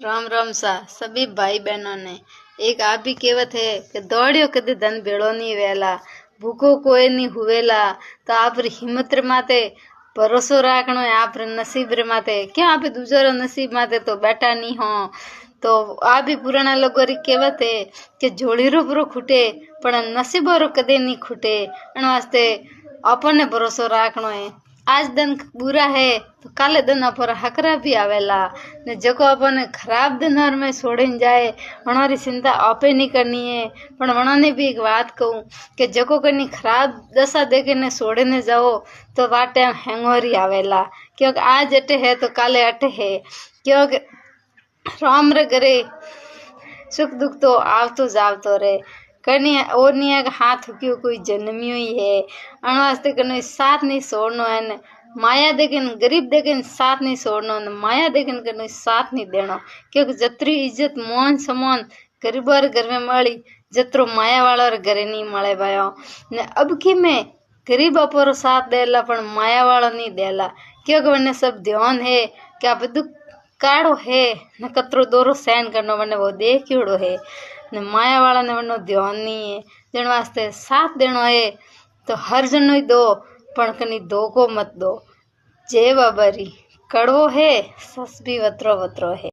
राम राम सा सभी भाई बहनों ने। एक आप भी कहेवत है कि दौड़ियो कदे धन भेड़ो नहीं वेला, भूखो कोई नहीं हुवेला। तो आप हिम्मत रे माते भरोसो राखनो है, आप नसीब रे माते क्या आप दूसरो नसीब माते तो बैठा नहीं हो। तो आप भी पुराना लोगों री कहेवत है कि झोली रो पूरो खुटे पण नसीबो रो कदे नहीं खुटे। एन वास्ते अपन ने भरोसो राखनो है। आज दिन बुरा है तो काले दिन पर हकरा भी आवेला ने जको अपन खराब दिन में छोड़ीने जाए वनारी चिंता आपे नहीं करनी है। पण वनाने भी एक बात कहूँ कि जको कनी खराब दशा देखे ने छोड़े ने जाओ तो वाटे हेंगोरी आवेला, क्योंकि आज अटे है तो काले अटे है। क्योंकि राम रे घरे सुख दुख तो आवतो जावतो रे, कनी और नहीं है कि हाथ क्यों कोई जन्मियो ही है। अन वास्ते कनो साथ नहीं छोड़नो है ने माया देखन गरीब देखन साथ नहीं छोड़नो ने माया देखन कनो साथ नहीं देनो। क्योंकि जतरी इज्जत मान सम्मान गरीबों रे घर में मળી जतरो माया वाला रे घरे नहीं मळे भायो। ने अब की में गरीब पर साथ देला पण माया वाला नहीं देला, क्योंकि वने सब ध्यान है कि आप दुख काढ़ो है न कतरो दोरो सहन करनो वने वो देखियोड़ो है ने माया वाला ने वनो ध्यान नहीं है। जन वास्ते साथ देनो है तो हर जनो ही दो पण कनी धोखो मत दो। जय बाबरी कड़वो है सस भी वतरो वतरो है।